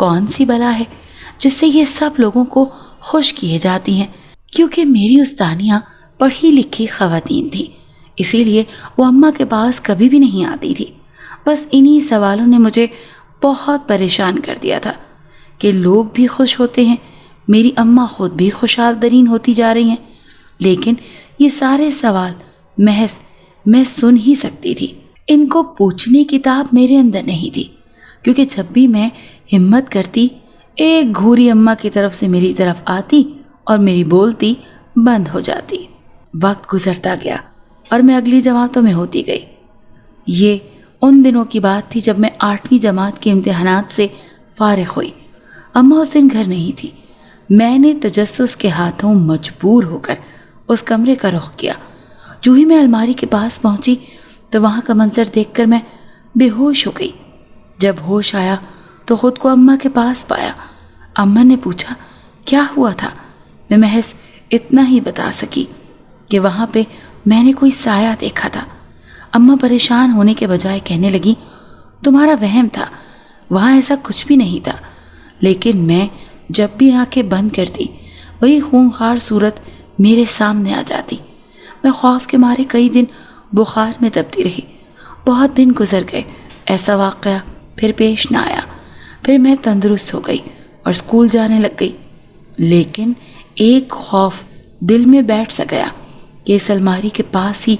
کون سی بلا ہے جس سے یہ سب لوگوں کو خوش کیے جاتی ہیں؟ کیونکہ میری استانیہ پڑھی لکھی خواتین تھی، اسی لیے وہ اماں کے پاس کبھی بھی نہیں آتی تھی۔ بس انہی سوالوں نے مجھے بہت پریشان کر دیا تھا کہ لوگ بھی خوش ہوتے ہیں، میری اماں خود بھی خوشحال ترین ہوتی جا رہی ہیں، لیکن یہ سارے سوال محض میں سن ہی سکتی تھی، ان کو پوچھنے کی تاب میرے اندر نہیں تھی، کیونکہ جب بھی میں ہمت کرتی ایک گھوری اماں کی طرف سے میری طرف آتی اور میری بولتی بند ہو جاتی۔ وقت گزرتا گیا اور میں اگلی جماعتوں میں ہوتی گئی۔ یہ ان دنوں کی بات تھی جب میں 8ویں جماعت کے امتحانات سے فارغ ہوئی۔ اماں اس دن گھر نہیں تھی۔ میں نے تجسس کے ہاتھوں مجبور ہو کر اس کمرے کا رخ کیا۔ جو ہی میں الماری کے پاس پہنچی تو وہاں کا منظر دیکھ کر میں بے ہوش ہو گئی۔ جب ہوش آیا تو خود کو اماں کے پاس پایا۔ اماں نے پوچھا کیا ہوا تھا؟ میں محض اتنا ہی بتا سکی کہ وہاں پہ میں نے کوئی سایہ دیکھا تھا۔ اماں پریشان ہونے کے بجائے کہنے لگی تمہارا وہم تھا، وہاں ایسا کچھ بھی نہیں تھا۔ لیکن میں جب بھی آنکھیں بند کرتی وہی خونخوار صورت میرے سامنے آ جاتی۔ میں خوف کے مارے کئی دن بخار میں دبتی رہی۔ بہت دن گزر گئے، ایسا واقعہ پھر پیش نہ آیا۔ پھر میں تندرست ہو گئی اور اسکول جانے لگ گئی۔ لیکن ایک خوف دل میں بیٹھ سا گیا کہ اس الماری کے پاس ہی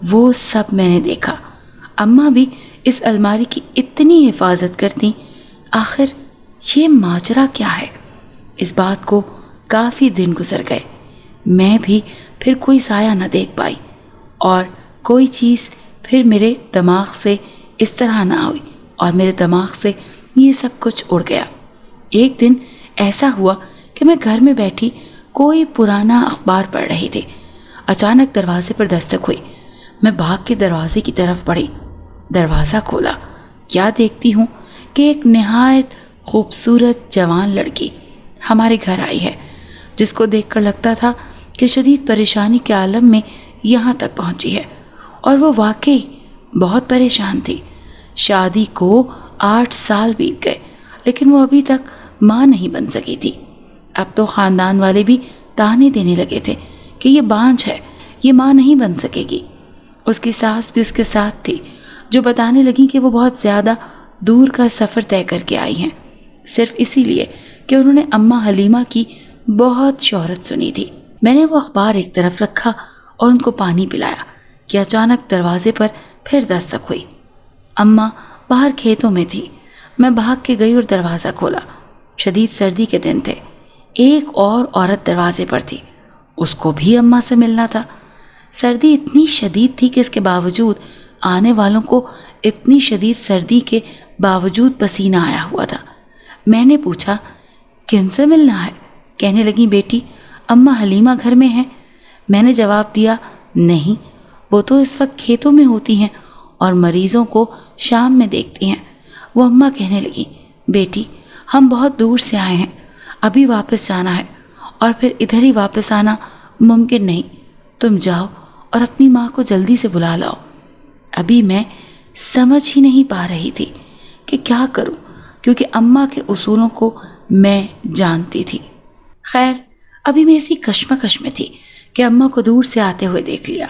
وہ سب میں نے دیکھا۔ اماں بھی اس الماری کی اتنی حفاظت کرتی، آخر یہ ماجرا کیا ہے؟ اس بات کو کافی دن گزر گئے، میں بھی پھر کوئی سایہ نہ دیکھ پائی اور کوئی چیز پھر میرے دماغ سے اس طرح نہ ہوئی اور میرے دماغ سے یہ سب کچھ اڑ گیا۔ ایک دن ایسا ہوا کہ میں گھر میں بیٹھی کوئی پرانا اخبار پڑھ رہی تھی۔ اچانک دروازے پر دستک ہوئی۔ میں بھاگ کے دروازے کی طرف بڑھی، دروازہ کھولا۔ کیا دیکھتی ہوں کہ ایک نہایت خوبصورت جوان لڑکی ہمارے گھر آئی ہے، جس کو دیکھ کر لگتا تھا کہ شدید پریشانی کے عالم میں یہاں تک پہنچی ہے، اور وہ واقعی بہت پریشان تھی۔ شادی کو 8 سال بیت گئے لیکن وہ ابھی تک ماں نہیں بن سکی تھی۔ اب تو خاندان والے بھی تانے دینے لگے تھے کہ یہ بانجھ ہے، یہ ماں نہیں بن سکے گی۔ اس کی ساس بھی اس کے ساتھ تھی، جو بتانے لگی کہ وہ بہت زیادہ دور کا سفر طے کر کے آئی ہیں، صرف اسی لیے کہ انہوں نے اماں حلیمہ کی بہت شہرت سنی تھی۔ میں نے وہ اخبار ایک طرف رکھا اور ان کو پانی پلایا کہ اچانک دروازے پر پھر دستک ہوئی۔ اماں باہر کھیتوں میں تھی۔ میں بھاگ کے گئی اور دروازہ کھولا۔ شدید سردی کے دن تھے۔ ایک اور عورت دروازے پر تھی، اس کو بھی اماں سے ملنا تھا۔ سردی اتنی شدید تھی کہ اس کے باوجود آنے والوں کو اتنی شدید سردی کے باوجود پسینہ آیا ہوا تھا۔ میں نے پوچھا کن سے ملنا ہے؟ کہنے لگی بیٹی اماں حلیمہ گھر میں ہیں۔ میں نے جواب دیا نہیں، وہ تو اس وقت کھیتوں میں ہوتی ہیں اور مریضوں کو شام میں دیکھتی ہیں۔ وہ اماں کہنے لگی بیٹی ہم بہت دور سے آئے ہیں، ابھی واپس جانا ہے اور پھر ادھر ہی واپس آنا ممکن نہیں، تم جاؤ اور اپنی ماں کو جلدی سے بلا لاؤ۔ ابھی میں سمجھ ہی نہیں پا رہی تھی کہ کیا کروں، کیونکہ اماں کے اصولوں کو میں جانتی تھی۔ خیر ابھی میں اسی کشمکش میں تھی کہ اماں کو دور سے آتے ہوئے دیکھ لیا۔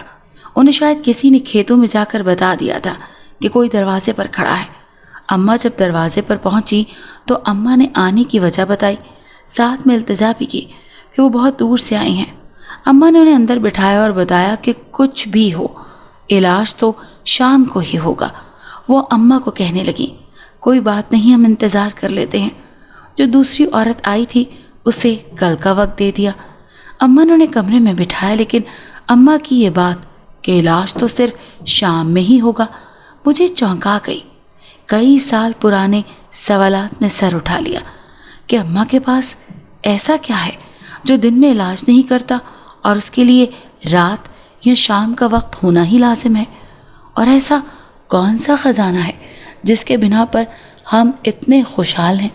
انہیں شاید کسی نے کھیتوں میں جا کر بتا دیا تھا کہ کوئی دروازے پر کھڑا ہے۔ اماں جب دروازے پر پہنچی تو اماں نے آنے کی وجہ بتائی، ساتھ میں التجا بھی کی کہ وہ بہت دور سے آئی ہیں۔ اماں نے انہیں اندر بٹھایا اور بتایا کہ کچھ بھی ہو علاج تو شام کو ہی ہوگا۔ وہ اماں کو کہنے لگی کوئی بات نہیں، ہم انتظار کر لیتے ہیں۔ جو دوسری عورت آئی تھی اسے کل کا وقت دے دیا۔ اماں نے انہیں کمرے میں بٹھایا، لیکن اماں کی یہ بات کہ علاج تو صرف شام میں ہی ہوگا مجھے چونکا گئی۔ کئی سال پرانے سوالات نے سر اٹھا لیا کہ اماں کے پاس ایسا کیا ہے جو دن میں علاج نہیں کرتا اور اس کے لیے رات یا شام کا وقت ہونا ہی لازم ہے، اور ایسا کون سا خزانہ ہے جس کے بنا پر ہم اتنے خوشحال ہیں۔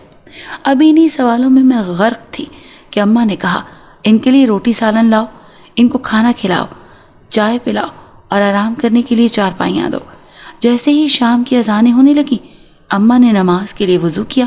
ابھی انہی سوالوں میں میں غرق تھی کہ اماں نے کہا ان کے لیے روٹی سالن لاؤ، ان کو کھانا کھلاؤ، چائے پلاؤ اور آرام کرنے کے لیے چارپائیاں دو۔ جیسے ہی شام کی اذانیں ہونے لگیں اماں نے نماز کے لیے وضو کیا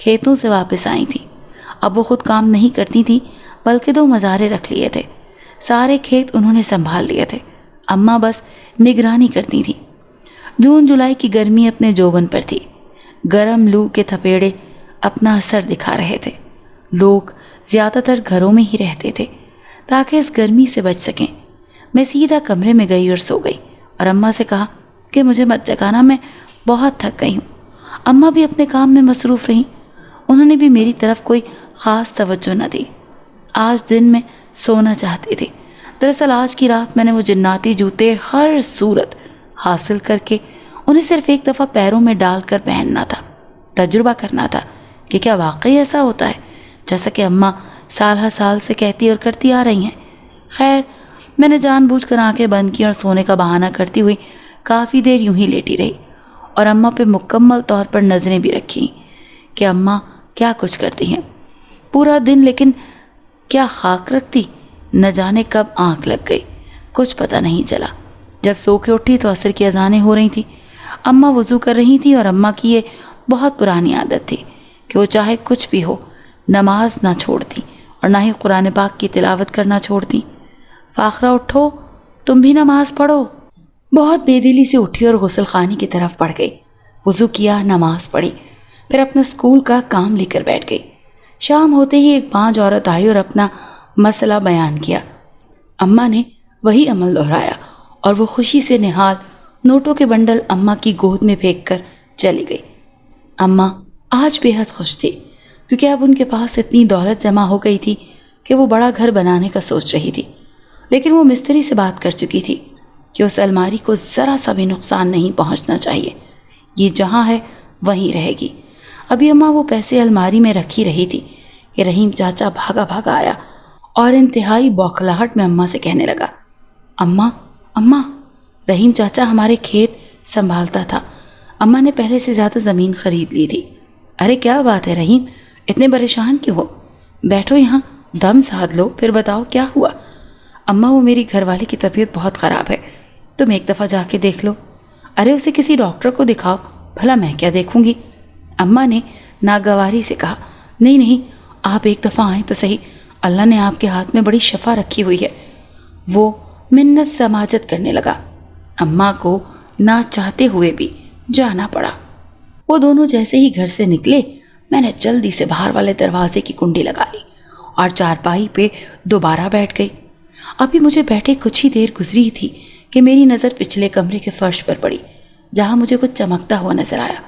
کھیتوں سے واپس آئی تھی۔ اب وہ خود کام نہیں کرتی تھی بلکہ 2 مزارے رکھ لیے تھے۔ سارے کھیت انہوں نے سنبھال لیے تھے، اماں بس نگرانی کرتی تھی۔ جون جولائی کی گرمی اپنے جوبن پر تھی۔ گرم لو کے تھپیڑے اپنا اثر دکھا رہے تھے۔ لوگ زیادہ تر گھروں میں ہی رہتے تھے تاکہ اس گرمی سے بچ سکیں۔ میں سیدھا کمرے میں گئی اور سو گئی اور اماں سے کہا کہ مجھے مت جگانا، میں بہت تھک گئی ہوں۔ اماں بھی اپنے کام میں مصروف رہیں، انہوں نے بھی میری طرف کوئی خاص توجہ نہ دی۔ آج دن میں سونا چاہتی تھی۔ دراصل آج کی رات میں نے وہ جناتی جوتے ہر صورت حاصل کر کے انہیں صرف ایک دفعہ پیروں میں ڈال کر پہننا تھا، تجربہ کرنا تھا کہ کیا واقعی ایسا ہوتا ہے جیسا کہ اماں سال ہر سال سے کہتی اور کرتی آ رہی ہیں۔ خیر، میں نے جان بوجھ کر آنکھیں بند کی اور سونے کا بہانہ کرتی ہوئی کافی دیر یوں ہی لیٹی رہی اور اماں پہ مکمل طور پر نظریں بھی رکھی کہ اماں کیا کچھ کرتی ہیں پورا دن، لیکن کیا خاک رکھتی، نہ جانے کب آنکھ لگ گئی، کچھ پتہ نہیں چلا۔ جب سو کے اٹھی تو عصر کی اذانیں ہو رہی تھیں۔ اماں وضو کر رہی تھی اور اماں کی یہ بہت پرانی عادت تھی کہ وہ چاہے کچھ بھی ہو نماز نہ چھوڑتی اور نہ ہی قرآن پاک کی تلاوت کرنا چھوڑتی۔ فاخرہ اٹھو، تم بھی نماز پڑھو۔ بہت بے دلی سے اٹھی اور غسل خانے کی طرف بڑھ گئی۔ وضو کیا، نماز پڑھی، پھر اپنا اسکول کا کام لے کر بیٹھ گئی۔ شام ہوتے ہی ایک پانچ عورت آئی اور اپنا مسئلہ بیان کیا۔ اماں نے وہی عمل دہرایا اور وہ خوشی سے نہال نوٹوں کے بنڈل اماں کی گود میں پھینک کر چلی گئی۔ اماں آج بے حد خوش تھی کیونکہ اب ان کے پاس اتنی دولت جمع ہو گئی تھی کہ وہ بڑا گھر بنانے کا سوچ رہی تھی، لیکن وہ مستری سے بات کر چکی تھی کہ اس الماری کو ذرا سا بھی نقصان نہیں پہنچنا چاہیے، یہ جہاں ہے وہیں رہے گی۔ ابھی اماں وہ پیسے الماری میں رکھی رہی تھی کہ رحیم چاچا بھاگا بھاگا آیا اور انتہائی بوکھلاہٹ میں اماں سے کہنے لگا، اماں اماں، رحیم چاچا ہمارے کھیت سنبھالتا تھا، اماں نے پہلے سے زیادہ زمین خرید لی تھی۔ ارے کیا بات ہے رحیم، اتنے پریشان کیوں ہو؟ بیٹھو یہاں، دم سادھ لو، پھر بتاؤ کیا ہوا۔ اماں وہ میری گھر والی کی طبیعت بہت خراب ہے، تم ایک دفعہ جا کے دیکھ لو۔ ارے اسے کسی ڈاکٹر کو دکھاؤ، بھلا میں کیا دیکھوں گی؟ اماں نے ناگواری سے کہا، نہیں نہیں، آپ ایک دفعہ آئیں تو صحیح، اللہ نے آپ کے ہاتھ میں بڑی شفا رکھی ہوئی ہے۔ وہ منت سماجت کرنے لگا۔ اماں کو نہ چاہتے ہوئے بھی جانا پڑا۔ وہ دونوں جیسے ہی گھر سے نکلے، میں نے جلدی سے باہر والے دروازے کی کنڈی لگا لی اور چارپائی پہ دوبارہ بیٹھ گئی۔ ابھی مجھے بیٹھے کچھ ہی دیر گزری تھی کہ میری نظر پچھلے کمرے کے فرش پر پڑی جہاں مجھے کچھ چمکتا ہوا نظر آیا۔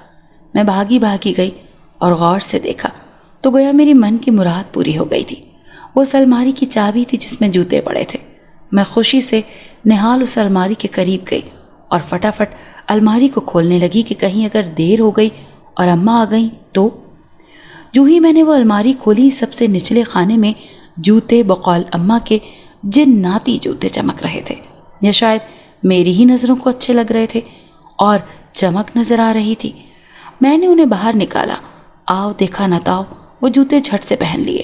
میں بھاگی بھاگی گئی اور غور سے دیکھا تو گویا میری من کی مراد پوری ہو گئی تھی۔ وہ اس الماری کی چابی تھی جس میں جوتے پڑے تھے۔ میں خوشی سے نہال اس الماری کے قریب گئی اور فٹافٹ الماری کو کھولنے لگی کہ کہیں اگر دیر ہو گئی اور اماں آ گئیں تو۔ جو ہی میں نے وہ الماری کھولی، سب سے نچلے خانے میں جوتے بقول اماں کے جناتی جوتے چمک رہے تھے، یا شاید میری ہی نظروں کو اچھے لگ رہے تھے اور چمک نظر آ رہی تھی۔ میں نے انہیں باہر نکالا، آؤ دیکھا نہ تاؤ، وہ جوتے جھٹ سے پہن لیے۔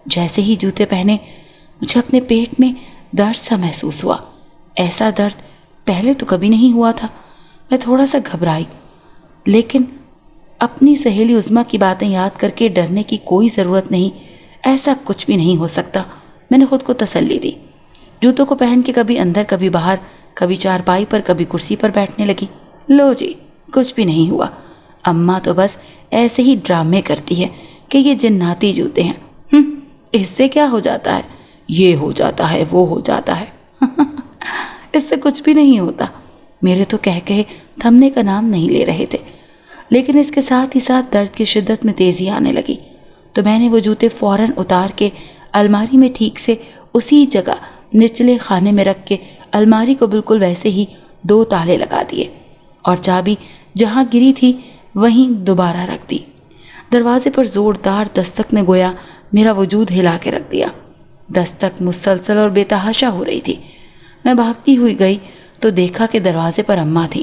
جیسے ہی جوتے پہنے مجھے اپنے پیٹ میں درد سا محسوس ہوا۔ ایسا درد پہلے تو کبھی نہیں ہوا تھا۔ میں تھوڑا سا گھبرائی، لیکن اپنی سہیلی عظمیٰ کی باتیں یاد کر کے ڈرنے کی کوئی ضرورت نہیں، ایسا کچھ بھی نہیں ہو سکتا، میں نے خود کو تسلی دی۔ جوتوں کو پہن کے کبھی اندر کبھی باہر، کبھی چارپائی پر کبھی کرسی پر بیٹھنے لگی۔ لو جی، کچھ بھی نہیں ہوا۔ اماں تو بس ایسے ہی ڈرامے کرتی ہے کہ یہ جناتی جوتے ہیں، اس سے کیا ہو جاتا ہے، یہ ہو جاتا ہے، وہ ہو جاتا ہے، اس سے کچھ بھی نہیں ہوتا۔ میرے تو کہہ کہے تھمنے کا نام نہیں لے رہے تھے، لیکن اس کے ساتھ ہی ساتھ درد کی شدت میں تیزی آنے لگی، تو میں نے وہ جوتے فوراً اتار کے الماری میں ٹھیک سے اسی جگہ نچلے خانے میں رکھ کے الماری کو بالکل ویسے ہی 2 تالے لگا دیے اور چابی جہاں گری تھی وہیں دوبارہ رکھ دی۔ دروازے پر زوردار دستک نے گویا میرا وجود ہلا کے رکھ دیا۔ دستک مسلسل اور بے تحاشا ہو رہی تھی۔ میں بھاگتی ہوئی گئی تو دیکھا کہ دروازے پر اماں تھی۔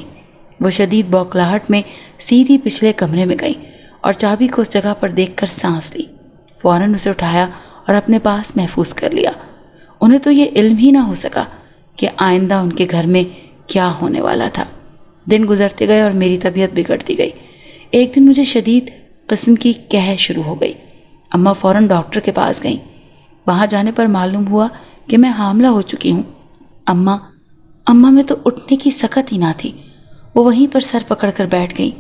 وہ شدید بوکھلاہٹ میں سیدھی پچھلے کمرے میں گئی اور چابی کو اس جگہ پر دیکھ کر سانس لی، فوراً اسے اٹھایا اور اپنے پاس محفوظ کر لیا۔ انہیں تو یہ علم ہی نہ ہو سکا کہ آئندہ ان کے گھر میں کیا ہونے والا تھا۔ دن گزرتے گئے اور میری طبیعت بگڑتی گئی۔ ایک دن مجھے شدید قسم کی قحط شروع ہو گئی۔ اماں فوراً ڈاکٹر کے پاس گئیں۔ وہاں جانے پر معلوم ہوا کہ میں حاملہ ہو چکی ہوں۔ اماں میں تو اٹھنے کی سکت ہی نہ تھی۔ وہ وہیں پر سر پکڑ کر بیٹھ گئیں۔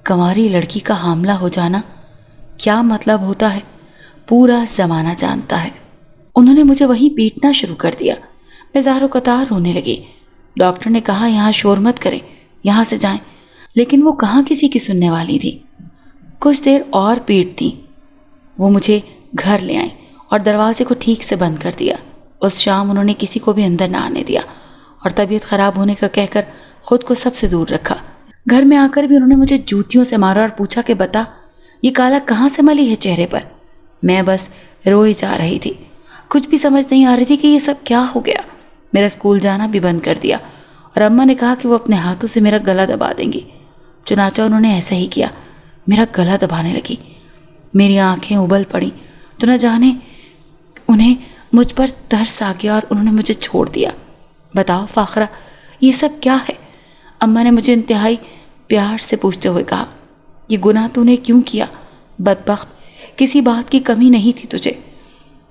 کنواری لڑکی کا حاملہ ہو جانا کیا مطلب ہوتا ہے پورا زمانہ جانتا ہے۔ انہوں نے مجھے وہیں پیٹنا شروع کر دیا۔ میں زار و قطار رونے لگی۔ ڈاکٹر نے کہا یہاں شور مت کریں، یہاں سے جائیں، لیکن وہ کہاں کسی کی سننے والی تھی۔ کچھ دیر اور پیٹتی وہ مجھے گھر لے آئیں اور دروازے کو ٹھیک سے بند کر دیا۔ اس شام انہوں نے کسی کو بھی اندر نہ آنے دیا اور طبیعت خراب ہونے کا کہہ کر خود کو سب سے دور رکھا۔ گھر میں آ کر بھی انہوں نے مجھے جوتیوں سے مارا اور پوچھا کہ بتا یہ کالا کہاں سے ملی ہے چہرے پر۔ میں بس روئی جا رہی تھی، کچھ بھی سمجھ نہیں آ رہی تھی کہ یہ سب کیا ہو گیا۔ میرا اسکول جانا بھی بند کر دیا اور اماں نے کہا کہ وہ اپنے ہاتھوں سے میرا گلا دبا دیں گی۔ چنانچہ انہوں نے ایسا ہی کیا، میرا گلا دبانے لگی۔ میری آنکھیں ابل پڑیں تو نہ جانے انہیں مجھ پر ترس آ گیا اور انہوں نے مجھے چھوڑ دیا۔ بتاؤ فاخرہ یہ سب کیا ہے؟ اماں نے مجھے انتہائی پیار سے پوچھتے ہوئے کہا، یہ گناہ تو نے کیوں کیا؟ بدبخت، کسی بات کی کمی نہیں تھی تجھے۔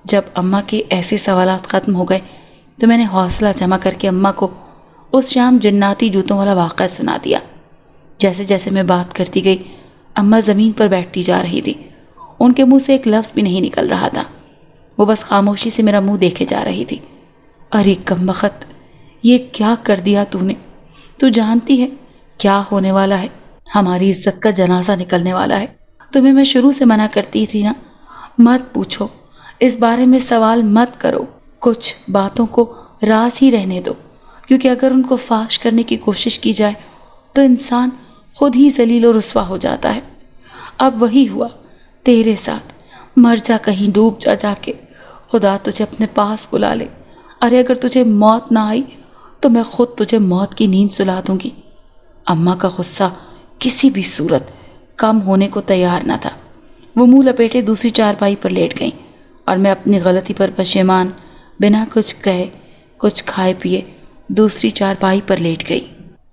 جب اماں کے ایسے سوالات ختم ہو گئے تو میں نے حوصلہ جمع کر کے اماں کو اس شام جناتی جوتوں والا واقعہ سنا دیا۔ جیسے جیسے میں بات کرتی گئی اماں زمین پر بیٹھتی جا رہی تھی۔ ان کے منہ سے ایک لفظ بھی نہیں نکل رہا تھا، وہ بس خاموشی سے میرا منہ دیکھے جا رہی تھی۔ ارے کمبخت، یہ کیا کر دیا تو نے؟ تو جانتی ہے کیا ہونے والا ہے؟ ہماری عزت کا جنازہ نکلنے والا ہے۔ تمہیں میں شروع سے منع کرتی تھی نا، مت پوچھو، اس بارے میں سوال مت کرو، کچھ باتوں کو راز ہی رہنے دو، کیونکہ اگر ان کو فاش کرنے کی کوشش کی جائے تو انسان خود ہی ذلیل و رسوا ہو جاتا ہے۔ اب وہی ہوا تیرے ساتھ، مر جا کہیں، ڈوب جا کے، خدا تجھے اپنے پاس بلا لے۔ ارے اگر تجھے موت نہ آئی تو میں خود تجھے موت کی نیند سلا دوں گی۔ اماں کا غصہ کسی بھی صورت کم ہونے کو تیار نہ تھا۔ وہ منہ لپیٹے دوسری چارپائی پر لیٹ گئیں اور میں اپنی غلطی پر پشیمان بنا کچھ کہے کچھ کھائے پیے دوسری چارپائی پر لیٹ گئی۔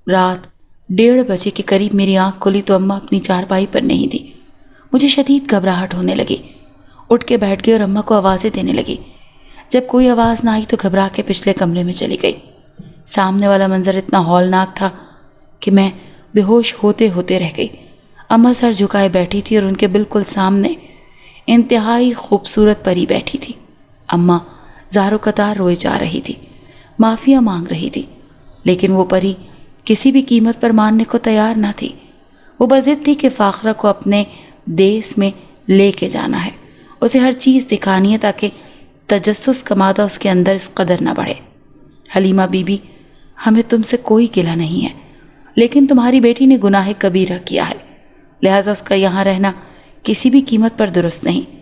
رات 1:30 بجے کے قریب میری آنکھ کھلی تو اماں اپنی چارپائی پر نہیں تھی۔ مجھے شدید گھبراہٹ ہونے لگی، اٹھ کے بیٹھ گئی اور اماں کو آوازیں دینے لگی۔ جب کوئی آواز نہ آئی تو گھبرا کے پچھلے کمرے میں چلی گئی۔ سامنے والا منظر اتنا ہولناک تھا کہ میں بے ہوش ہوتے ہوتے رہ گئی۔ اماں سر جھکائے بیٹھی تھی اور ان کے بالکل سامنے انتہائی خوبصورت پری بیٹھی تھی۔ اماں زار و قطار روئے جا رہی تھی، معافیا مانگ رہی تھی، لیکن وہ پری کسی بھی قیمت پر ماننے کو تیار نہ تھی۔ وہ بضد تھی کہ فاخرہ کو اپنے دیس میں لے کے جانا ہے، اسے ہر چیز دکھانی ہے تاکہ تجسس کا مادہ اس کے اندر اس قدر نہ بڑھے۔ حلیمہ بی بی، ہمیں تم سے کوئی گلہ نہیں ہے، لیکن تمہاری بیٹی نے گناہ کبیرہ کیا ہے، لہٰذا اس کا یہاں رہنا کسی بھی قیمت پر درست نہیں۔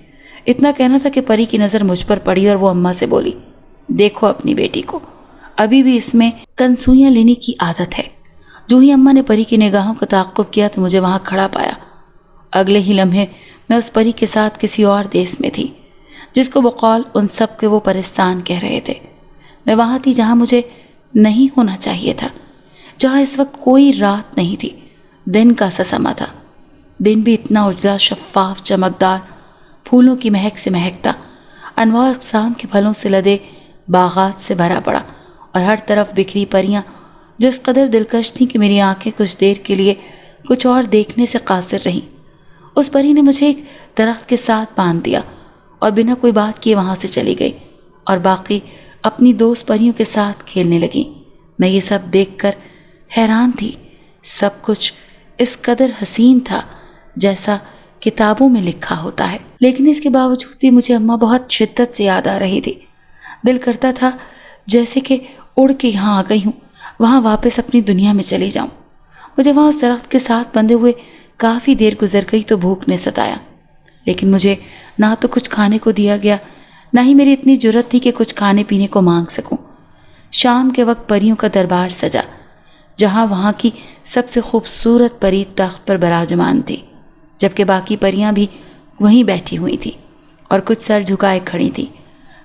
اتنا کہنا تھا کہ پری کی نظر مجھ پر پڑی اور وہ اماں سے بولی، دیکھو اپنی بیٹی کو، ابھی بھی اس میں کنسوئیاں لینے کی عادت ہے۔ جو ہی اماں نے پری کی نگاہوں کا تعاقب کیا تو مجھے وہاں کھڑا پایا۔ اگلے ہی لمحے میں اس پری کے ساتھ کسی اور دیس میں تھی، جس کو بقول ان سب کے وہ پرستان کہہ رہے تھے۔ میں وہاں تھی جہاں مجھے نہیں ہونا چاہیے تھا، جہاں اس وقت کوئی رات نہیں تھی، دن کا سا سما تھا۔ دن بھی اتنا اجلا، شفاف، چمکدار، پھولوں کی مہک سے مہکتا، انواع اقسام کے پھلوں سے لدے باغات سے بھرا پڑا، اور ہر طرف بکھری پریاں جو اس قدر دلکش تھیں کہ میری آنکھیں کچھ دیر کے لیے کچھ اور دیکھنے سے قاصر رہیں۔ اس پری نے مجھے ایک درخت کے ساتھ باندھ دیا اور بنا کوئی بات کیے وہاں سے چلی گئی، اور باقی اپنی دوست پریوں کے ساتھ کھیلنے لگی۔ میں یہ سب دیکھ کر حیران تھی، سب کچھ اس قدر حسین تھا جیسا کتابوں میں لکھا ہوتا ہے، لیکن اس کے باوجود بھی مجھے اماں بہت شدت سے یاد آ رہی تھی۔ دل کرتا تھا جیسے کہ اڑ کے یہاں آ گئی ہوں، وہاں واپس اپنی دنیا میں چلی جاؤں۔ مجھے وہاں اس درخت کے ساتھ بندھے ہوئے کافی دیر گزر گئی تو بھوک نے ستایا، لیکن مجھے نہ تو کچھ کھانے کو دیا گیا، نہ ہی میری اتنی جرت تھی کہ کچھ کھانے پینے کو مانگ سکوں۔ شام کے وقت پریوں کا دربار سجا، جہاں وہاں کی سب سے خوبصورت پری تخت پر براجمان تھی، جبکہ باقی پریاں بھی وہیں بیٹھی ہوئی تھیں اور کچھ سر جھکائے کھڑی تھیں۔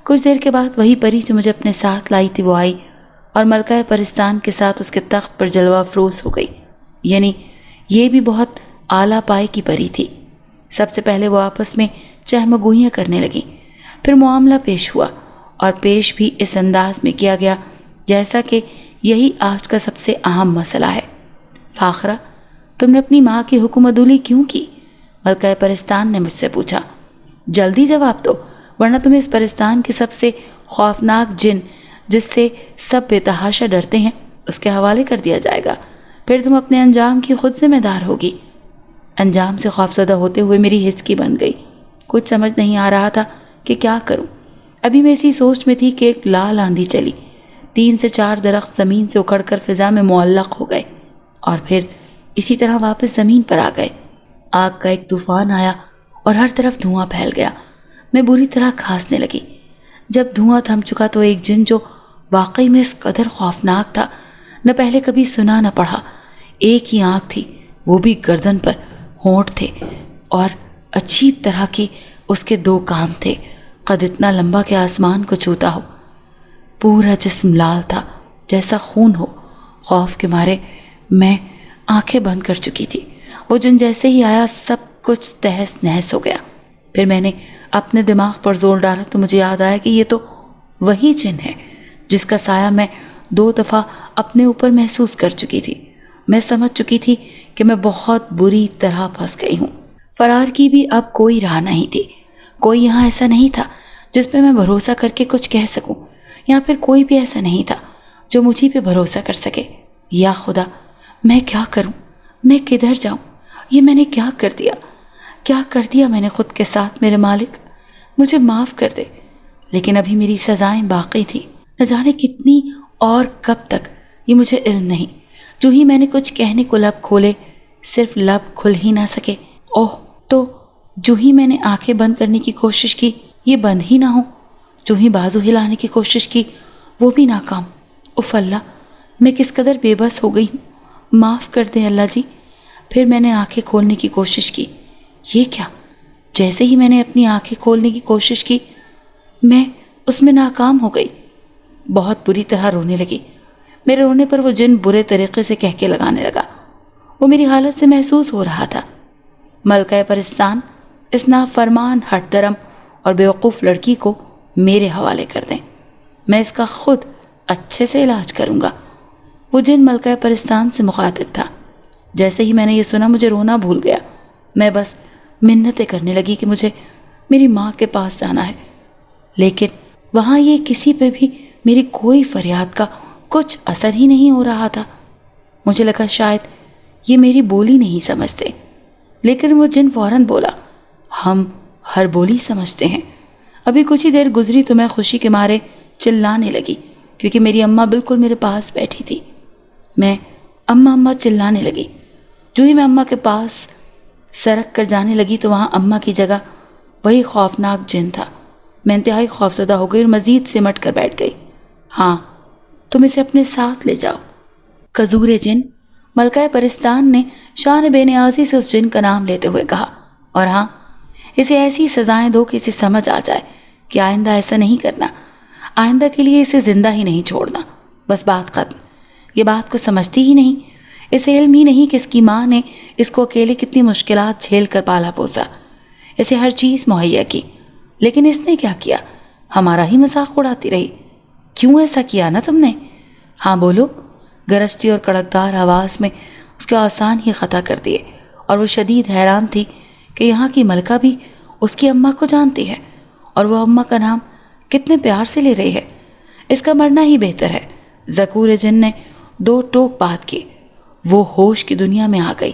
کچھ دیر کے بعد وہی پری جو مجھے اپنے ساتھ لائی تھی وہ آئی اور ملکہ پرستان کے ساتھ اس کے تخت پر جلوہ افروز ہو گئی، یعنی یہ بھی بہت اعلیٰ پائے کی پری تھی۔ سب سے پہلے وہ آپس میں چہمگوئیاں کرنے لگیں، پھر معاملہ پیش ہوا، اور پیش بھی اس انداز میں کیا گیا جیسا کہ یہی آج کا سب سے اہم مسئلہ ہے۔ فاخرہ، تم نے اپنی ماں کی حکم عدولی کیوں کی؟ ملکہ پرستان نے مجھ سے پوچھا۔ جلدی جواب دو، ورنہ تمہیں اس پرستان کے سب سے خوفناک جن جس سے سب بے تحاشا ڈرتے ہیں اس کے حوالے کر دیا جائے گا، پھر تم اپنے انجام کی خود ذمہ دار ہوگی۔ انجام سے خوفزدہ ہوتے ہوئے میری ہچکی بن گئی، کچھ سمجھ نہیں آ رہا تھا کہ کیا کروں۔ ابھی میں اسی سوچ میں تھی کہ ایک لال آندھی چلی، 3 سے 4 درخت زمین سے اکھڑ کر فضا میں معلق ہو گئے اور پھر اسی طرح واپس زمین پر آ گئے۔ آگ کا ایک طوفان آیا اور ہر طرف دھواں پھیل گیا۔ میں بری طرح کھانسنے لگی۔ جب دھواں تھم چکا تو ایک جن جو واقعی میں اس قدر خوفناک تھا، نہ پہلے کبھی سنا نہ پڑھا، ایک ہی آنکھ تھی، وہ بھی گردن پر، ہونٹ تھے اور عجیب طرح کی اس کے 2 کان تھے، قد اتنا لمبا کہ آسمان کو چھوتا ہو۔ پورا جسم لال تھا جیسا خون ہو۔ خوف کے مارے میں آنکھیں بند کر چکی تھی۔ وہ جن جیسے ہی آیا سب کچھ تہس نہس ہو گیا۔ پھر میں نے اپنے دماغ پر زور ڈالا تو مجھے یاد آیا کہ یہ تو وہی جن ہے جس کا سایہ میں 2 دفعہ اپنے اوپر محسوس کر چکی تھی۔ میں سمجھ چکی تھی کہ میں بہت بری طرح پھنس گئی ہوں۔ فرار کی بھی اب کوئی راہ نہیں تھی۔ کوئی یہاں ایسا نہیں تھا جس پہ میں بھروسہ کر کے کچھ کہہ سکوں، یا پھر کوئی بھی ایسا نہیں تھا جو مجھے پہ بھروسہ کر سکے۔ یا خدا، میں کیا کروں؟ میں کدھر جاؤں؟ یہ میں نے کیا کر دیا؟ کیا کر دیا میں نے خود کے ساتھ میرے مالک؟ مجھے معاف کر دے۔ لیکن ابھی میری سزائیں باقی تھیں، نہ جانے کتنی اور کب تک، یہ مجھے علم نہیں۔ جو ہی میں نے کچھ کہنے کو لب کھولے، صرف لب کھل ہی نہ سکے۔ اوہ، تو جو ہی میں نے آنکھیں بند کرنے کی کوشش کی یہ بند ہی نہ ہو، جو ہی بازو ہلانے کی کوشش کی وہ بھی ناکام۔ اف اللہ، میں کس قدر بے بس ہو گئی ہوں، معاف کر دیں اللہ جی۔ پھر میں نے آنکھیں کھولنے کی کوشش کی۔ یہ کیا؟ جیسے ہی میں نے اپنی آنکھیں کھولنے کی کوشش کی میں اس میں ناکام ہو گئی۔ بہت بری طرح رونے لگی۔ میرے رونے پر وہ جن برے طریقے سے کہکے لگانے لگا۔ وہ میری حالت سے محسوس ہو رہا تھا۔ ملکہ پرستان، اس نافرمان، ہٹ درم اور بیوقوف لڑکی کو میرے حوالے کر دیں، میں اس کا خود اچھے سے علاج کروں گا۔ وہ جن ملکہ پرستان سے مخاطب تھا۔ جیسے ہی میں نے یہ سنا مجھے رونا بھول گیا۔ میں بس منتیں کرنے لگی کہ مجھے میری ماں کے پاس جانا ہے، لیکن وہاں یہ کسی پہ بھی میری کوئی فریاد کا کچھ اثر ہی نہیں ہو رہا تھا۔ مجھے لگا شاید یہ میری بولی نہیں سمجھتے، لیکن وہ جن فوراً بولا، ہم ہر بولی سمجھتے ہیں۔ ابھی کچھ ہی دیر گزری تو میں خوشی کے مارے چلانے لگی، کیونکہ میری اماں بالکل میرے پاس بیٹھی تھی۔ میں اماں اماں چلانے لگی۔ جو ہی میں اماں کے پاس سرک کر جانے لگی تو وہاں اماں کی جگہ وہی خوفناک جن تھا۔ میں انتہائی خوفزدہ ہو گئی اور مزید سمٹ کر بیٹھ گئی۔ ہاں، تم اسے اپنے ساتھ لے جاؤ۔ کزور جن، ملکہ پرستان نے شان بے نیازی سے اس جن کا نام لیتے ہوئے کہا، اور ہاں، اسے ایسی سزائیں دو کہ اسے سمجھ آ جائے کہ آئندہ ایسا نہیں کرنا، آئندہ کے لیے اسے زندہ ہی نہیں چھوڑنا، بس بات ختم۔ یہ بات کو سمجھتی ہی نہیں، اسے علم ہی نہیں کہ اس کی ماں نے اس کو اکیلے کتنی مشکلات جھیل کر پالا پوسا، اسے ہر چیز مہیا کی، لیکن اس نے کیا کیا؟ ہمارا ہی مذاق اڑاتی رہی۔ کیوں ایسا کیا نا تم نے؟ ہاں بولو، گرجتی اور کڑکدار آواز میں اس کے آسان ہی خطا کر دیے، اور وہ شدید حیران تھی کہ یہاں کی ملکہ بھی اس کی اماں کو جانتی ہے، اور وہ اماں کا نام کتنے پیار سے لے رہی ہے۔ اس کا مرنا ہی بہتر ہے۔ ذکور جن نے 2 ٹوک بات کی۔ وہ ہوش کی دنیا میں آ گئی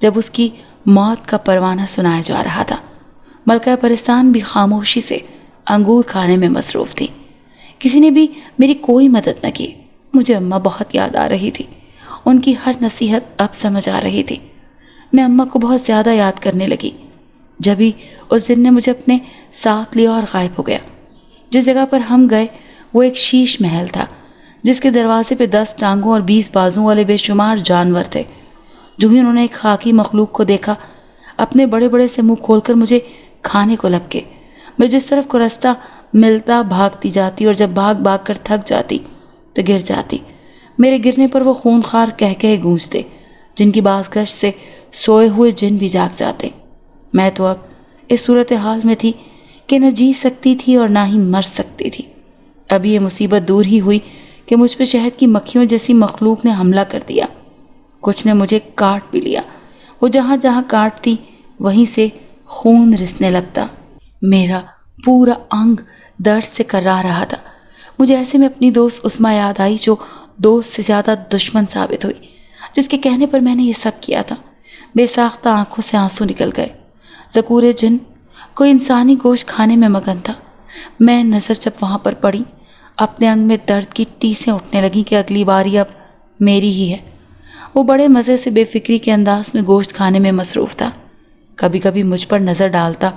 جب اس کی موت کا پروانہ سنایا جا رہا تھا۔ ملکہ پرستان بھی خاموشی سے انگور کھانے میں مصروف تھی۔ کسی نے بھی میری کوئی مدد نہ کی۔ مجھے اماں بہت یاد آ رہی تھی، ان کی ہر نصیحت اب سمجھ آ رہی تھی۔ میں اماں کو بہت زیادہ یاد کرنے لگی۔ جبھی اس جن نے مجھے اپنے ساتھ لیا اور غائب ہو گیا۔ جس جگہ پر ہم گئے وہ ایک شیش محل تھا، جس کے دروازے پہ 10 ٹانگوں اور 20 بازوں والے بے شمار جانور تھے۔ جو ہی انہوں نے ایک خاکی مخلوق کو دیکھا، اپنے بڑے بڑے سے منہ کھول کر مجھے کھانے کو لپکے۔ میں جس طرف کو رستہ ملتا بھاگتی جاتی، اور جب بھاگ بھاگ کر تھک جاتی تو گر جاتی۔ میرے گرنے پر وہ خونخوار کہکہے گونجتے، جن کی باز گشت سے سوئے ہوئے جن بھی جاگ جاتے۔ میں تو اب اس صورتحال میں تھی کہ نہ جی سکتی تھی اور نہ ہی مر سکتی تھی۔ ابھی یہ مصیبت دور ہی ہوئی کہ مجھ پہ شہد کی مکھیوں جیسی مخلوق نے حملہ کر دیا۔ کچھ نے مجھے کاٹ بھی لیا۔ وہ جہاں جہاں کاٹتی وہیں سے خون رسنے لگتا۔ میرا پورا انگ درد سے کرا رہا تھا۔ مجھے ایسے میں اپنی دوست عثمیٰ یاد آئی، جو دوست سے زیادہ دشمن ثابت ہوئی، جس کے کہنے پر میں نے یہ سب کیا تھا۔ بے ساختہ آنکھوں سے آنسو نکل گئے۔ ذکور جن کوئی انسانی گوشت کھانے میں مگن تھا۔ میں نظر جب وہاں پر پڑی، اپنے انگ میں درد کی ٹیسیں اٹھنے لگیں کہ اگلی باری اب میری ہی ہے۔ وہ بڑے مزے سے بے فکری کے انداز میں گوشت کھانے میں مصروف تھا۔ کبھی کبھی مجھ پر نظر ڈالتا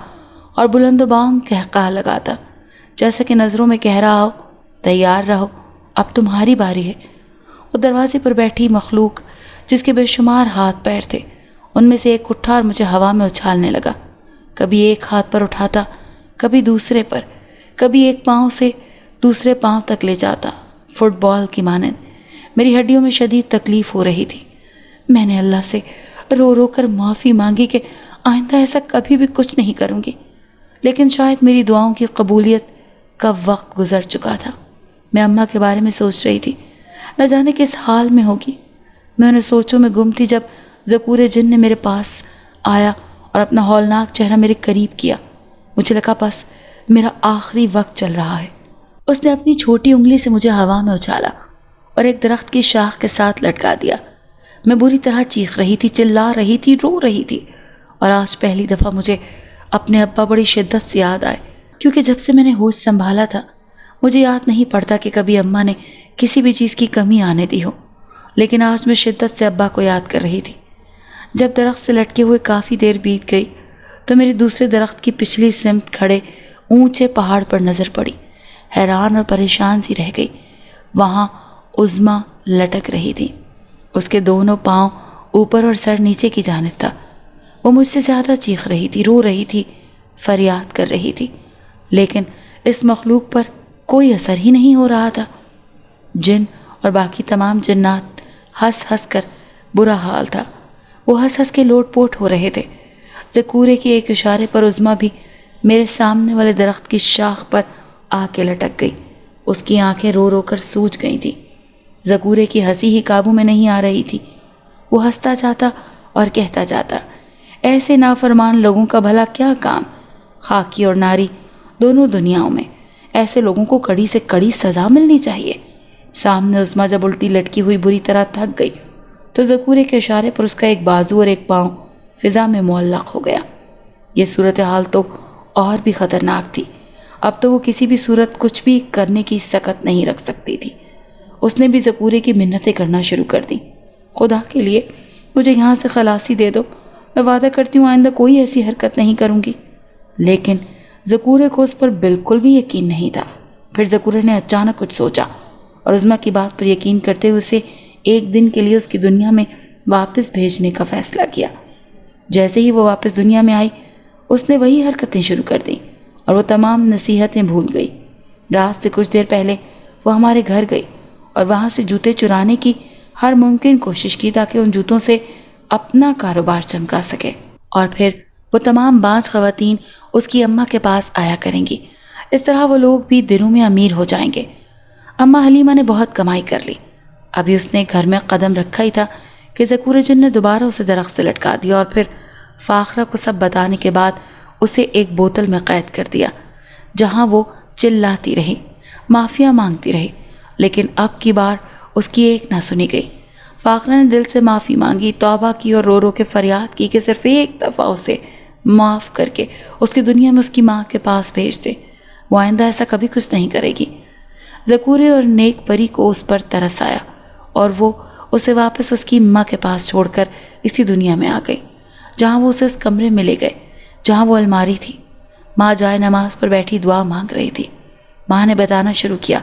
اور بلند و بانگ قہقہہ لگاتا، جیسا کہ نظروں میں کہہ رہا ہو، تیار رہو، اب تمہاری باری ہے۔ وہ دروازے پر بیٹھی مخلوق، جس کے بے شمار ہاتھ پیر تھے، ان میں سے ایک اٹھا اور مجھے ہوا میں اچھالنے لگا۔ کبھی ایک ہاتھ پر اٹھاتا، کبھی دوسرے پر، کبھی ایک پاؤں سے دوسرے پاؤں تک لے جاتا، فٹ بال کی مانند۔ میری ہڈیوں میں شدید تکلیف ہو رہی تھی۔ میں نے اللہ سے رو رو کر معافی مانگی کہ آئندہ ایسا کبھی بھی کچھ نہیں کروں گی، لیکن شاید میری دعاؤں کی قبولیت کا وقت گزر چکا تھا۔ میں اماں کے بارے میں سوچ رہی تھی، نہ جانے کس حال میں ہوگی۔ میں انہیں سوچوں میں گم تھی جب ذکور جن نے میرے پاس آیا اور اپنا ہولناک چہرہ میرے قریب کیا۔ مجھے لگا بس میرا آخری وقت چل رہا ہے۔ اس نے اپنی چھوٹی انگلی سے مجھے ہوا میں اچھالا اور ایک درخت کی شاخ کے ساتھ لٹکا دیا۔ میں بری طرح چیخ رہی تھی، چلا رہی تھی، رو رہی تھی، اور آج پہلی دفعہ مجھے اپنے ابا بڑی شدت سے یاد آئے، کیونکہ جب سے میں نے ہوش سنبھالا تھا مجھے یاد نہیں پڑتا کہ کبھی اماں نے کسی بھی چیز کی کمی آنے دی ہو، لیکن آج میں شدت سے ابا کو یاد کر رہی تھی۔ جب درخت سے لٹکے ہوئے کافی دیر بیت گئی تو میرے دوسرے درخت کی پچھلی سمت کھڑے اونچے پہاڑ پر نظر پڑی۔ حیران اور پریشان سی رہ گئی۔ وہاں عظمیٰ لٹک رہی تھی۔ اس کے دونوں پاؤں اوپر اور سر نیچے کی جانب تھا۔ وہ مجھ سے زیادہ چیخ رہی تھی، رو رہی تھی، فریاد کر رہی تھی، لیکن اس مخلوق پر کوئی اثر ہی نہیں ہو رہا تھا۔ جن اور باقی تمام جنات ہنس ہنس کر برا حال تھا۔ وہ ہنس ہنس کے لوٹ پوٹ ہو رہے تھے۔ ذکورے کے ایک اشارے پر عظمیٰ بھی میرے سامنے والے درخت کی شاخ پر آ کے لٹک گئی۔ اس کی آنکھیں رو رو کر سوج گئی تھیں۔ ذکورے کی ہنسی ہی قابو میں نہیں آ رہی تھی۔ وہ ہنستا جاتا اور کہتا جاتا، ایسے نافرمان لوگوں کا بھلا کیا کام، خاکی اور ناری دونوں دنیاؤں میں ایسے لوگوں کو کڑی سے کڑی سزا ملنی چاہیے۔ سامنے عظمیٰ جب الٹی لٹکی ہوئی بری طرح تھک گئی تو ذکورے کے اشارے پر اس کا ایک بازو اور ایک پاؤں فضا میں معلق ہو گیا۔ یہ صورتحال تو اور بھی خطرناک تھی۔ اب تو وہ کسی بھی صورت کچھ بھی کرنے کی سکت نہیں رکھ سکتی تھی۔ اس نے بھی ذکورے کی منتیں کرنا شروع کر دیں، خدا کے لیے مجھے یہاں سے خلاصی دے دو، میں وعدہ کرتی ہوں آئندہ کوئی ایسی حرکت نہیں کروں گی۔ لیکن ذکورے کو اس پر بالکل بھی یقین نہیں تھا۔ پھر ذکورے نے اچانک کچھ سوچا اور عظمیٰ کی بات پر یقین کرتے ہوئے اسے ایک دن کے لیے اس کی دنیا میں واپس بھیجنے کا فیصلہ کیا۔ جیسے ہی وہ واپس دنیا میں آئی اس نے وہی حرکتیں شروع کر دیں اور وہ تمام نصیحتیں بھول گئی۔ رات سے کچھ دیر پہلے وہ ہمارے گھر گئی اور وہاں سے جوتے چرانے کی ہر ممکن کوشش کی تاکہ ان جوتوں سے اپنا کاروبار چمکا سکے، اور پھر وہ تمام بانجھ خواتین اس کی اماں کے پاس آیا کریں گی۔ اس طرح وہ لوگ بھی دنوں میں امیر ہو جائیں گے۔ اماں حلیمہ نے بہت کمائی کر لی۔ ابھی اس نے گھر میں قدم رکھا ہی تھا کہ ذکور جن نے دوبارہ اسے درخت سے لٹکا دیا اور پھر فاخرہ کو سب بتانے کے بعد اسے ایک بوتل میں قید کر دیا، جہاں وہ چلاتی رہی، معافیاں مانگتی رہی، لیکن اب کی بار اس کی ایک نہ سنی گئی۔ فاخرہ نے دل سے معافی مانگی، توبہ کی اور رو رو کے فریاد کی کہ صرف ایک دفعہ اسے معاف کر کے اس کی دنیا میں اس کی ماں کے پاس بھیج دے، وہ آئندہ ایسا کبھی کچھ نہیں کرے گی۔ ذکورے اور نیک پری کو اس پر ترس آیا اور وہ اسے واپس اس کی ماں کے پاس چھوڑ کر اسی دنیا میں آ گئی، جہاں وہ اسے اس کمرے میں لے گئے جہاں وہ الماری تھی۔ ماں جائے نماز پر بیٹھی دعا مانگ رہی تھی۔ ماں نے بتانا شروع کیا،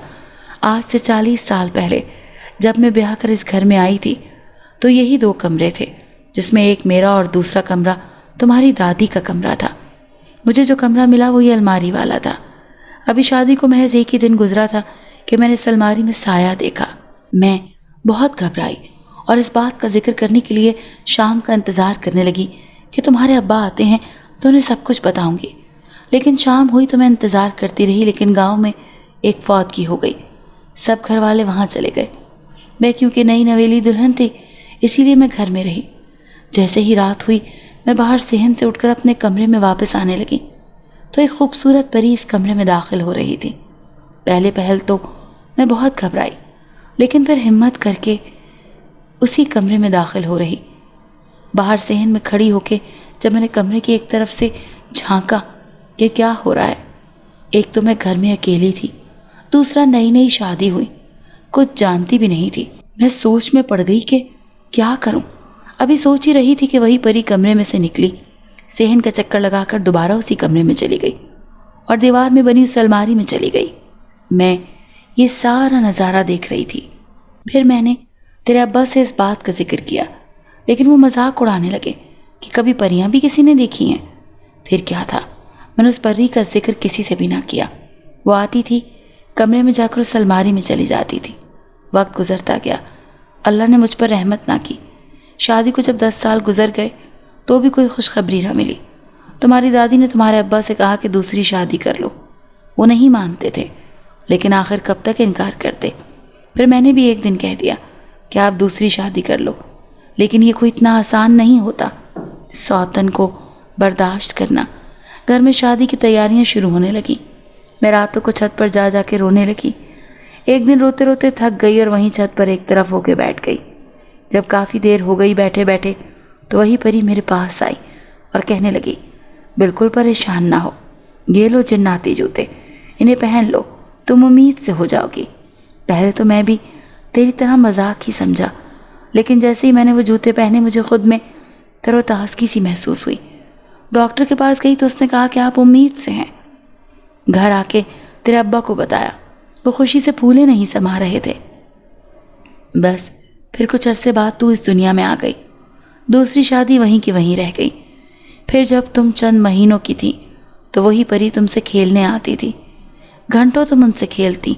آج سے 40 سال پہلے جب میں بیاہ کر اس گھر میں آئی تھی تو یہی 2 کمرے تھے، جس میں ایک میرا اور دوسرا کمرہ تمہاری دادی کا کمرہ تھا۔ مجھے جو کمرہ ملا وہ یہ الماری والا تھا۔ ابھی شادی کو محض ایک ہی دن گزرا تھا کہ میں نے اس الماری میں سایہ دیکھا۔ میں بہت گھبرائی اور اس بات کا ذکر کرنے کے لیے شام کا انتظار کرنے لگی کہ تمہارے ابا آتے ہیں تو انہیں سب کچھ بتاؤں گی۔ لیکن شام ہوئی تو میں انتظار کرتی رہی، لیکن گاؤں میں ایک فوتگی ہو گئی۔ سب گھر والے وہاں چلے گئے۔ میں کیونکہ نئی نویلی دلہن تھی اسی لیے میں گھر میں رہی۔ جیسے ہی رات ہوئی میں باہر صحن سے اٹھ کر اپنے کمرے میں واپس آنے لگی تو ایک خوبصورت پری اس کمرے میں داخل ہو رہی تھی۔ پہلے پہل تو میں بہت گھبرائی، لیکن پھر ہمت کر کے اسی کمرے میں داخل ہو رہی۔ باہر صحن میں کھڑی ہو کے جب میں نے کمرے کی ایک طرف سے جھانکا کہ کیا ہو رہا ہے، ایک تو میں گھر میں اکیلی تھی، دوسرا نئی نئی شادی ہوئی، کچھ جانتی بھی نہیں تھی۔ میں سوچ میں پڑ گئی کہ کیا کروں۔ ابھی سوچ ہی رہی تھی کہ وہی پری کمرے میں سے نکلی، صحن کا چکر لگا کر دوبارہ اسی کمرے میں چلی گئی اور دیوار میں بنی اس الماری میں چلی گئی۔ میں یہ سارا نظارہ دیکھ رہی تھی۔ پھر میں نے تیرے ابا سے اس بات کا ذکر کیا، لیکن وہ مذاق اڑانے لگے کہ کبھی پریاں بھی کسی نے دیکھی ہیں۔ پھر کیا تھا، میں نے اس پری کا ذکر کسی سے بھی نہ کیا۔ وہ آتی تھی، کمرے میں جا کر اس الماری میں چلی جاتی تھی۔ وقت گزرتا گیا، اللہ نے مجھ پر رحمت نہ کی۔ شادی کو جب 10 سال گزر گئے تو بھی کوئی خوشخبری نہ ملی۔ تمہاری دادی نے تمہارے ابا سے کہا کہ دوسری شادی کر لو۔ وہ نہیں مانتے تھے، لیکن آخر کب تک انکار کرتے۔ پھر میں نے بھی ایک دن کہہ دیا کہ آپ دوسری شادی کر لو، لیکن یہ کوئی اتنا آسان نہیں ہوتا۔ سوتن کو برداشت کرنا۔ گھر میں شادی کی تیاریاں شروع ہونے لگیں۔ میں راتوں کو چھت پر جا جا کے رونے لگی۔ ایک دن روتے روتے تھک گئی اور وہیں چھت پر ایک طرف ہو کے بیٹھ گئی۔ جب کافی دیر ہو گئی بیٹھے بیٹھے تو وہی پری میرے پاس آئی اور کہنے لگی، بالکل پریشان نہ ہو، یہ لو جناتی جوتے، انہیں پہن لو، تم امید سے ہو جاؤ گی۔ پہلے تو میں بھی تیری طرح مذاق ہی سمجھا، لیکن جیسے ہی میں نے وہ جوتے پہنے مجھے خود میں تر و تازگی سی محسوس ہوئی۔ ڈاکٹر کے پاس گئی تو اس نے کہا کہ آپ امید سے ہیں۔ گھر آ کے تیرے ابا کو بتایا، وہ خوشی سے پھولے نہیں سما رہے تھے۔ بس پھر کچھ عرصے بعد تو اس دنیا میں آ گئی۔ دوسری شادی وہیں کی وہیں رہ گئی۔ پھر جب تم چند مہینوں کی تھی تو وہی پری تم سے کھیلنے آتی تھی۔ گھنٹوں تم ان سے کھیلتی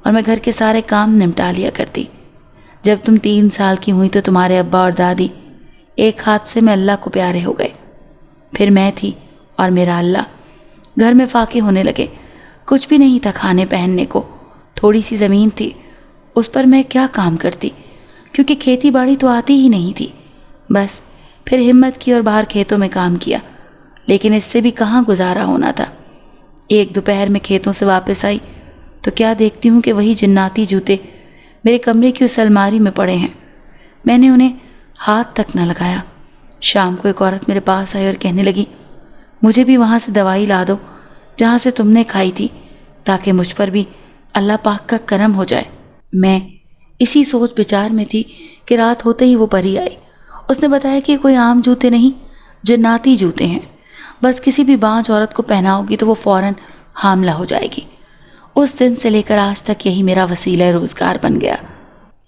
اور میں گھر کے سارے کام نمٹا لیا کرتی۔ جب تم 3 سال کی ہوئی تو تمہارے ابا اور دادی ایک حادثے میں اللہ کو پیارے ہو گئے۔ پھر میں تھی اور میرا اللہ۔ گھر میں فاقے ہونے لگے، کچھ بھی نہیں تھا کھانے پہننے کو۔ تھوڑی سی زمین تھی، اس پر میں کیا کام کرتی، کیونکہ کھیتی باڑی تو آتی ہی نہیں تھی۔ بس پھر ہمت کی اور باہر کھیتوں میں کام کیا، لیکن اس سے بھی کہاں گزارا ہونا تھا۔ ایک دوپہر میں کھیتوں سے واپس آئی تو کیا دیکھتی ہوں کہ وہی جناتی جوتے میرے کمرے کی اس الماری میں پڑے ہیں۔ میں نے انہیں ہاتھ تک نہ لگایا۔ شام کو ایک عورت میرے پاس آئی اور کہنے لگی، مجھے بھی وہاں سے دوائی لا دو جہاں سے تم نے کھائی تھی، تاکہ مجھ پر بھی اللہ پاک کا کرم ہو جائے۔ میں اسی سوچ بچار میں تھی کہ رات ہوتے ہی وہ پری آئی۔ اس نے بتایا کہ کوئی عام جوتے نہیں، جناتی جوتے ہیں، بس کسی بھی بانجھ عورت کو پہناؤ گی تو وہ فوراً حاملہ ہو جائے گی۔ اس دن سے لے کر آج تک یہی میرا وسیلہ روزگار بن گیا۔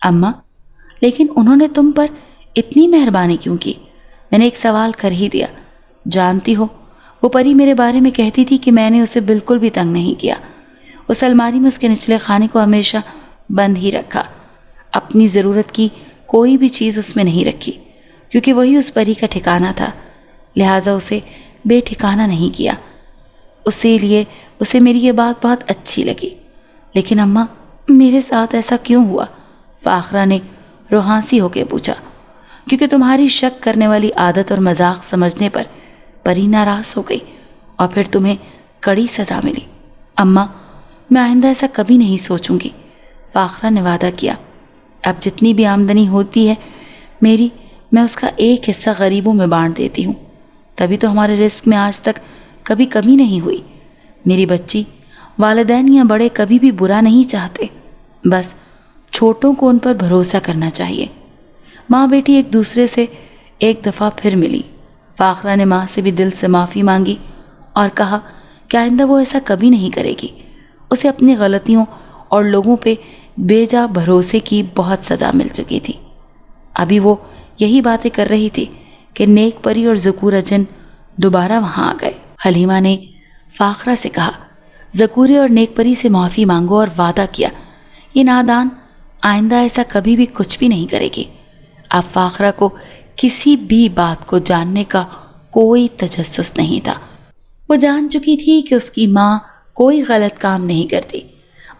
اماں، لیکن انہوں نے تم پر اتنی مہربانی کیوں کی؟ میں نے ایک سوال کر ہی دیا۔ جانتی ہو، وہ پری میرے بارے میں کہتی تھی کہ میں نے اسے بالکل بھی تنگ نہیں کیا۔ اس الماری میں اس کے نچلے خانے کو ہمیشہ بند ہی رکھا، اپنی ضرورت کی کوئی بھی چیز اس میں نہیں رکھی، کیونکہ وہی اس پری کا ٹھکانہ تھا، لہٰذا اسے بے ٹھکانہ نہیں کیا۔ اسی لیے اسے میری یہ بات بہت اچھی لگی۔ لیکن اماں، میرے ساتھ ایسا کیوں ہوا؟ فاخرہ نے روحانسی ہو کے پوچھا۔ کیونکہ تمہاری شک کرنے والی عادت اور مذاق سمجھنے پر پری ناراض ہو گئی اور پھر تمہیں کڑی سزا ملی۔ اماں، میں آئندہ ایسا کبھی نہیں سوچوں گی، فاخرہ نے وعدہ کیا۔ اب جتنی بھی آمدنی ہوتی ہے میں اس کا ایک حصہ غریبوں میں بانٹ دیتی ہوں، تبھی تو ہمارے رزق میں آج تک کبھی کمی نہیں ہوئی۔ میری بچی، والدین یا بڑے کبھی بھی برا نہیں چاہتے، بس چھوٹوں کو ان پر بھروسہ کرنا چاہیے۔ ماں بیٹی ایک دوسرے سے ایک دفعہ پھر ملی۔ فاخرہ نے ماں سے بھی دل سے معافی مانگی اور کہا کہ آئندہ وہ ایسا کبھی نہیں کرے گی۔ اسے اپنی غلطیوں اور لوگوں پہ بے جا بھروسے کی بہت سزا مل چکی تھی۔ ابھی وہ یہی باتیں کر رہی تھی کہ نیک پری اور ذکورہ جن دوبارہ وہاں آ گئے۔ حلیمہ نے فاخرہ سے کہا، ذکوری اور نیک پری سے معافی مانگو اور وعدہ کیا یہ نادان آئندہ ایسا کبھی بھی کچھ بھی نہیں کرے گی۔ اب فاخرہ کو کسی بھی بات کو جاننے کا کوئی تجسس نہیں تھا۔ وہ جان چکی تھی کہ اس کی ماں کوئی غلط کام نہیں کرتی،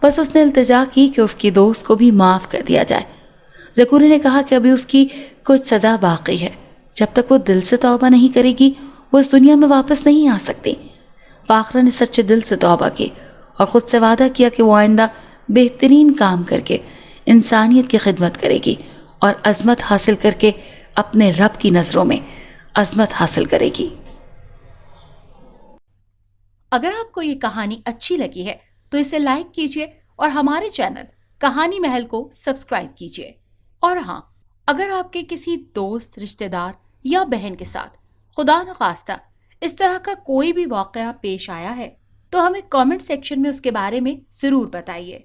بس اس نے التجا کی کہ اس کی دوست کو بھی معاف کر دیا جائے۔ زکوری نے کہا کہ ابھی اس کی کچھ سزا باقی ہے، جب تک وہ دل سے توبہ نہیں کرے گی وہ اس دنیا میں واپس نہیں آ سکتی۔ فاخرہ نے سچے دل سے توبہ کی اور خود سے وعدہ کیا کہ وہ آئندہ بہترین کام کر کے انسانیت کی خدمت کرے گی اور عظمت حاصل کر کے اپنے رب کی نظروں میں عظمت حاصل کرے گی۔ اگر آپ کو یہ کہانی اچھی لگی ہے تو اسے لائک کیجیے اور ہمارے چینل کہانی محل کو سبسکرائب کیجیے۔ اور ہاں، اگر آپ کے کسی دوست، رشتہ دار یا بہن کے ساتھ خدا نخواستہ اس طرح کا کوئی بھی واقعہ پیش آیا ہے تو ہمیں کامنٹ سیکشن میں اس کے بارے میں ضرور بتائیے۔